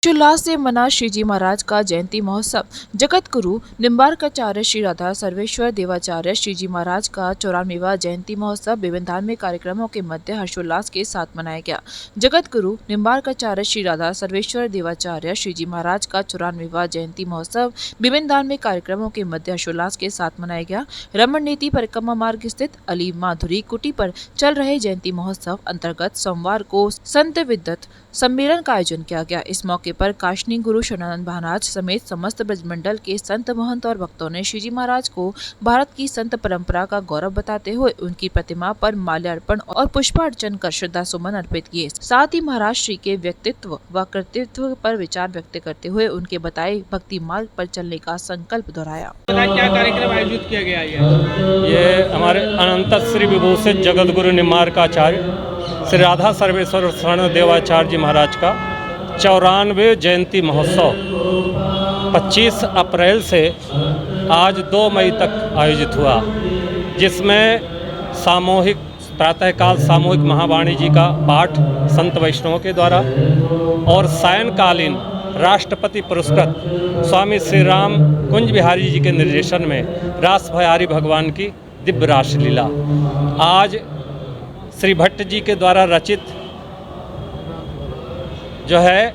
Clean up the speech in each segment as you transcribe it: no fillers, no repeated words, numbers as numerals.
हर्षोल्लास से मना श्रीजी महाराज का जयंती महोत्सव। जगत गुरु निम्बार्काचार्य श्री राधा सर्वेश्वर देवाचार्य श्रीजी महाराज का 94वां जयंती महोत्सव विभिन्न धार्मिक कार्यक्रमों के मध्य हर्षोल्लास के साथ मनाया गया। जगत गुरु निम्बार्काचार्य श्री राधा सर्वेश्वर देवाचार्य श्रीजी महाराज का 94वां जयंती महोत्सव विभिन्न धार्मिक कार्यक्रमों के मध्य हर्षोल्लास के साथ मनाया गया। रमन नीति परिक्रमा मार्ग स्थित अली माधुरी कुटी पर चल रहे जयंती महोत्सव अंतर्गत सोमवार को संत विद्वत सम्मेलन का आयोजन किया गया। इस मौके पर काशनी गुरु शरणानंद महाराज समेत समस्त ब्रजमंडल के संत महंत और भक्तों ने श्रीजी महाराज को भारत की संत परंपरा का गौरव बताते हुए उनकी प्रतिमा पर माल्यार्पण और पुष्पार्चन कर श्रद्धा सुमन अर्पित किए। साथ ही महाराज श्री के व्यक्तित्व व कर्तृत्व पर विचार व्यक्त करते हुए उनके बताए भक्ति मार्ग पर चलने का संकल्प दोहराया। क्या कार्यक्रम आयोजित किया गया है? ये हमारे अनंत श्री विभूषित जगत गुरु निम्बार्काचार्य श्री राधा सर्वेश्वर शरण देवाचार्य जी महाराज का 94वें जयंती महोत्सव 25 अप्रैल से आज 2 मई तक आयोजित हुआ, जिसमें सामूहिक प्रातःकाल सामूहिक महावाणी जी का पाठ संत वैष्णवों के द्वारा और सायंकालीन राष्ट्रपति पुरस्कृत स्वामी श्री राम कुंज बिहारी जी के निर्देशन में रास भयारी भगवान की दिव्य रासलीला आज श्री भट्ट जी के द्वारा रचित जो है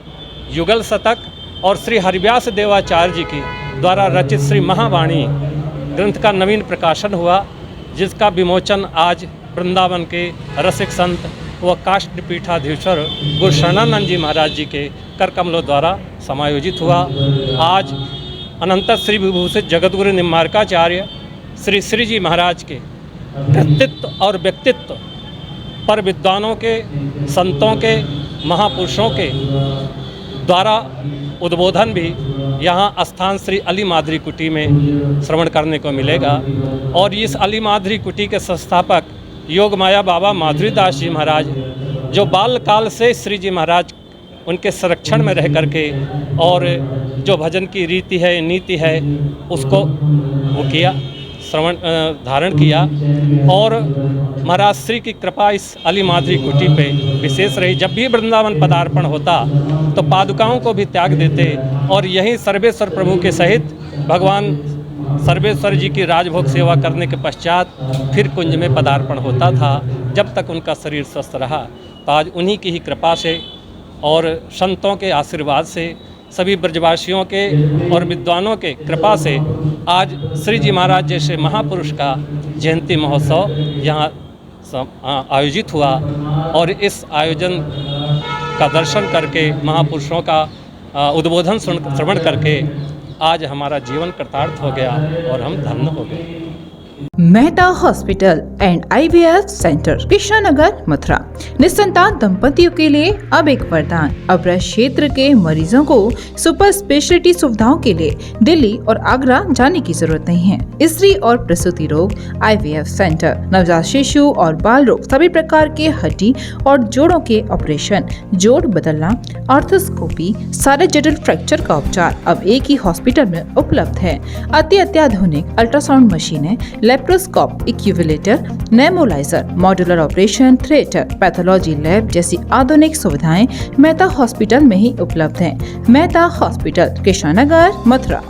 युगल शतक और श्री हरिव्यास देवाचार्य जी की द्वारा रचित श्री महावाणी ग्रंथ का नवीन प्रकाशन हुआ, जिसका विमोचन आज वृंदावन के रसिक संत व काष्ठ पीठाधीश्वर गुरु शरणानंद जी महाराज जी के कर कमलों द्वारा समायोजित हुआ। आज अनंत श्री विभूषित जगतगुरु निम्बार्काचार्य श्री श्री जी महाराज के कृतित्व और व्यक्तित्व पर विद्वानों के, संतों के, महापुरुषों के द्वारा उद्बोधन भी यहाँ स्थान श्री अली माधुरी कुटी में श्रवण करने को मिलेगा। और इस अली माधुरी कुटी के संस्थापक योग माया बाबा माधुरीदास जी महाराज, जो बाल्यकाल से श्री जी महाराज उनके संरक्षण में रह करके और जो भजन की रीति है, नीति है, उसको वो किया, श्रवण धारण किया। और महाराज श्री की कृपा इस अली माधुरी कुटी पे विशेष रही। जब भी वृंदावन पदार्पण होता तो पादुकाओं को भी त्याग देते और यहीं सर्वेश्वर प्रभु के सहित भगवान सर्वेश्वर जी की राजभोग सेवा करने के पश्चात फिर कुंज में पदार्पण होता था। जब तक उनका शरीर स्वस्थ रहा तो आज उन्हीं की ही कृपा से और संतों के आशीर्वाद से, सभी ब्रजवासियों के और विद्वानों के कृपा से आज श्री जी महाराज जैसे महापुरुष का जयंती महोत्सव यहाँ आयोजित हुआ। और इस आयोजन का दर्शन करके, महापुरुषों का उद्बोधन श्रवण करके आज हमारा जीवन कृतार्थ हो गया और हम धन्य हो गए। Mehta hospital and IVF centre, Krishnanagar, Mathura. निसंतान दंपतियों के लिए अब एक वरदान। अब क्षेत्र के मरीजों को सुपर स्पेशलिटी सुविधाओं के लिए दिल्ली और आगरा जाने की जरूरत नहीं है। स्त्री और प्रसूति रोग IVF सेंटर, नवजात शिशु और बाल रोग, सभी प्रकार के हड्डी और जोड़ों के ऑपरेशन, जोड़ बदलना, आर्थोस्कोपी, सारे जटिल फ्रैक्चर का उपचार अब एक ही हॉस्पिटल में उपलब्ध है। अत्याधुनिक अल्ट्रासाउंड मशीनें, लेप्रोस्कोप, इक्यूविलेटर, nebulizer, modular operation theatre, pathology lab जैसी आधुनिक सुविधाएं मेहता हॉस्पिटल में ही उपलब्ध हैं। मेहता हॉस्पिटल, कृष्णानगर, मथुरा।